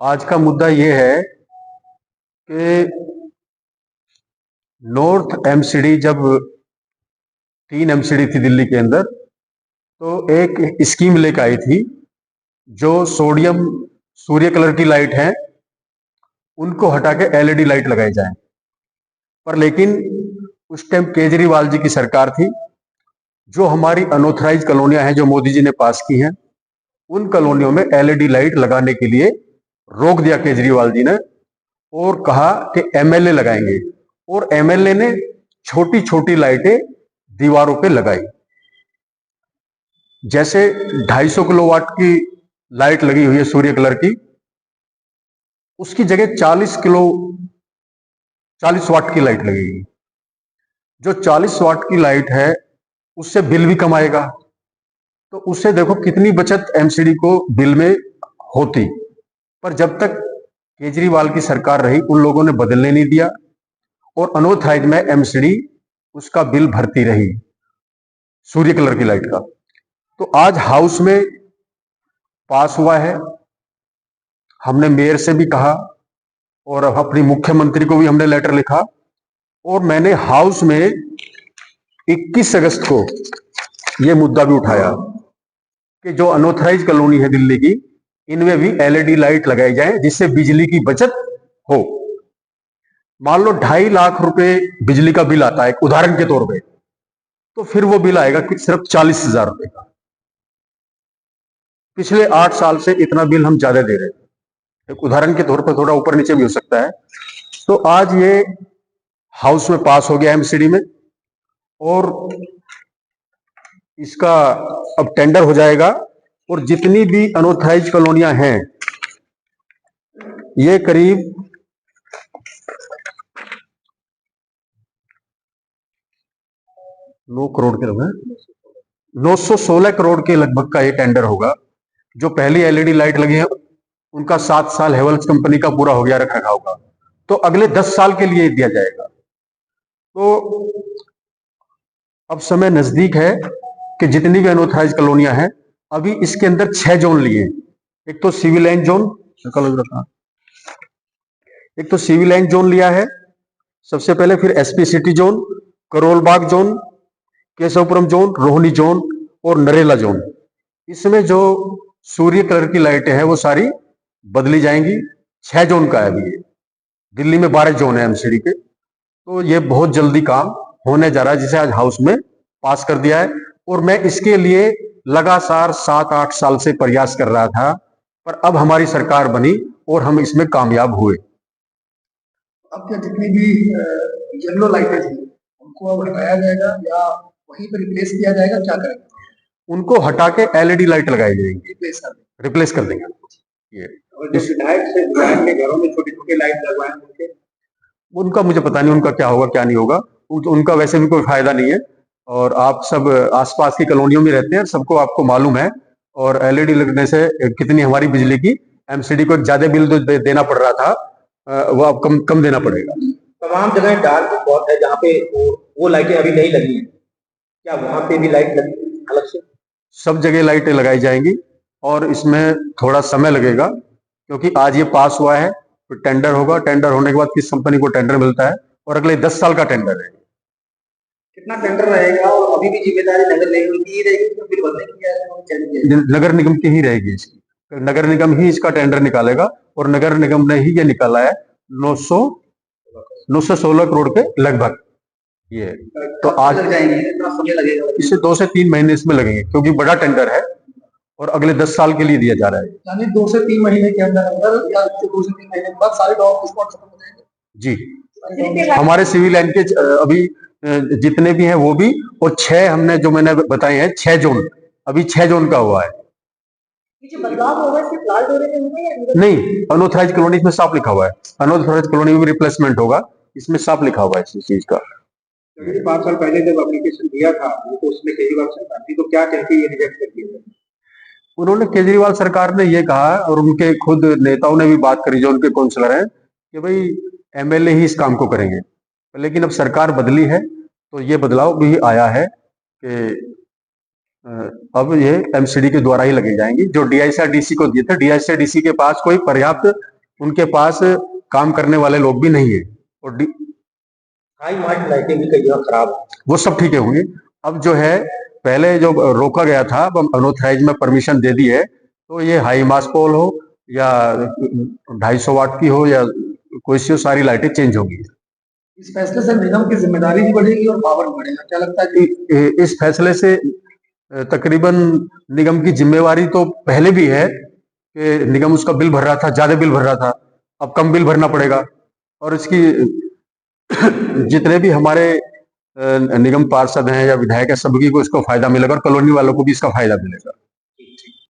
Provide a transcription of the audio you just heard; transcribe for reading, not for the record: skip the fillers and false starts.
आज का मुद्दा ये है कि नॉर्थ एमसीडी जब 3 एमसीडी थी दिल्ली के अंदर, तो एक स्कीम लेकर आई थी जो सोडियम सूर्य कलर की लाइट है उनको हटा के एलईडी लाइट लगाई जाए। पर लेकिन उस टाइम केजरीवाल जी की सरकार थी। जो हमारी अनऑथराइज कॉलोनियां हैं जो मोदी जी ने पास की हैं, उन कॉलोनियों में एलईडी लाइट लगाने के लिए रोक दिया केजरीवाल जी ने और कहा कि एमएलए लगाएंगे। और एमएलए ने छोटी छोटी लाइटें दीवारों पे लगाई। जैसे 250 किलोवाट की लाइट लगी हुई है सूर्य कलर की, उसकी जगह 40 वाट की लाइट लगेगी। जो 40 वाट की लाइट है उससे बिल भी कम आएगा। तो उससे देखो कितनी बचत एमसीडी को बिल में होती। पर जब तक केजरीवाल की सरकार रही उन लोगों ने बदलने नहीं दिया और अनऑथराइज में एमसीडी उसका बिल भरती रही सूर्य कलर की लाइट का। तो आज हाउस में पास हुआ है। हमने मेयर से भी कहा और अपनी मुख्यमंत्री को भी हमने लेटर लिखा और मैंने हाउस में 21 अगस्त को यह मुद्दा भी उठाया कि जो अनऑथराइज कॉलोनी है दिल्ली की, इनमें भी एलईडी लाइट लगाई जाए जिससे बिजली की बचत हो। मान लो 2.5 लाख रुपए बिजली का बिल आता है उदाहरण के तौर पे, तो फिर वो बिल आएगा कि सिर्फ 40,000 रुपए का। पिछले 8 साल से इतना बिल हम ज्यादा दे रहे हैं। एक उदाहरण के तौर पर, थोड़ा ऊपर नीचे भी हो सकता है। तो आज ये हाउस में पास हो गया एमसीडी में और इसका अब टेंडर हो जाएगा। और जितनी भी अनऑथराइज कॉलोनियां हैं, ये करीब 9 करोड़ के लगभग 916 करोड़ के लगभग का ये टेंडर होगा। जो पहली एलईडी लाइट लगी है उनका 7 साल हेवल्स कंपनी का पूरा हो गया रख रखाव का, तो अगले 10 साल के लिए दिया जाएगा। तो अब समय नजदीक है कि जितनी भी अनऑथराइज कॉलोनियां हैं, अभी इसके अंदर 6 जोन लिए। एक तो सिविल लाइन जोन, एक तो सिविल लाइन जोन लिया है सबसे पहले, फिर SP city zone, Karol Bagh zone, Keshavpuram zone, Rohini zone और नरेला जोन। इसमें जो सूर्य कलर की लाइटें हैं वो सारी बदली जाएंगी। 6 जोन का है अभी ये। दिल्ली में 12 जोन है एमसीडी के। तो ये बहुत जल्दी काम होने जा रहा है, जिसे आज हाउस में पास कर दिया है। और मैं इसके लिए लगातार 7-8 साल से प्रयास कर रहा था, पर अब हमारी सरकार बनी और हम इसमें कामयाब हुए। अब क्या जितनी भी येलो लाइटें थी उनको अब हटाया जाएगा या वहीं पर रिप्लेस किया जाएगा, क्या करेंगे? उनको हटा के एलईडी लाइट लगाई जाएंगी, रिप्लेस कर देंगे ये। और जो विधायक के घरों में छोटी छोटी लाइट लगवाएंगे उनका मुझे पता नहीं उनका क्या होगा क्या नहीं होगा। उनका वैसे भी कोई फायदा नहीं है। और आप सब आसपास की कॉलोनियों में रहते हैं, सबको आपको मालूम है। और एलईडी लगने से कितनी हमारी बिजली की एमसीडी को ज्यादा बिल देना पड़ रहा था, वो अब कम देना पड़ेगा। तमाम जगह डार्क स्पॉट है जहाँ पे वो लाइटें अभी नहीं लगी हैं, क्या वहां पे भी लाइट लगी अलग से? सब जगह लाइटें लगाई जाएंगी और इसमें थोड़ा समय लगेगा क्योंकि आज ये पास हुआ है। फिर टेंडर होगा, टेंडर होने के बाद किस कंपनी को टेंडर मिलता है, और अगले 10 साल का टेंडर है। कितना टेंडर रहेगा और अभी भी जिम्मेदारी नगर निगम की ही रहेगी तो फिर बदले की नगर निगम की ही रहेगी इसकी। नगर निगम ही इसका टेंडर निकालेगा और नगर निगम ने ही ये निकाला है 916 करोड़ के लगभग। ये तो आज लग जाएंगे, इतना समय लगेगा? इससे 2 से 3 महीने इसमें लगेंगे क्योंकि बड़ा टेंडर है और अगले 10 साल के लिए दिया जा रहा है। यानी 2 से 3 महीने के अंदर अंदर या 2 से 3 महीने के बाद सारे डॉग स्पॉट खत्म हो जाएंगे? जी, हमारे सिविल लाइन के अभी जितने भी हैं वो भी, और 6 हमने जो मैंने बताए हैं 6 जोन, अभी 6 जोन का हुआ है। जो बदलाव होगा सिर्फ लाल डोरे में होगा या नहीं, अनऑथराइज कॉलोनी में साफ लिखा हुआ है। अनऑथराइज कॉलोनी में रिप्लेसमेंट होगा, इसमें साफ लिखा हुआ है इस चीज का। 5 साल पहले जब एप्लीकेशन दिया था तो उसमें केजरीवाल सरकार थी, तो क्या कहती है रिजेक्ट कर दिया? उन्होंने, केजरीवाल सरकार ने ये कहा और उनके खुद नेताओं ने भी बात करी जो उनके काउंसलर हैं कि भाई एमएलए ही इस काम को करेंगे। लेकिन अब सरकार बदली है तो ये बदलाव भी आया है कि अब ये एमसीडी के द्वारा ही लगे जाएंगी। जो डीआईसीआरडीसी को दिए थे, डीआईसीआरडीसी के पास कोई पर्याप्त, उनके पास काम करने वाले लोग भी नहीं है, और हाई मार्ट लाइटें भी कई जगह खराब है। वो सब ठीक है होंगे। अब जो है, पहले जो रोका गया था, अब अनऑथराइज में परमिशन दे दी है, तो ये हाई मास पोल हो या 250 वाट की हो या कोई सी हो, सारी लाइटें चेंज होगी। इस फैसले से निगम की जिम्मेदारी भी बढ़ेगी और पावर भी बढ़ेगा, क्या लगता है कि इस फैसले से तकरीबन निगम की जिम्मेवारी तो पहले भी है कि निगम उसका बिल भर रहा था, ज्यादा बिल भर रहा था, अब कम बिल भरना पड़ेगा। और इसकी जितने भी हमारे निगम पार्षद हैं या विधायक है, सभी को इसको फायदा मिलेगा और कॉलोनी वालों को भी इसका फायदा मिलेगा।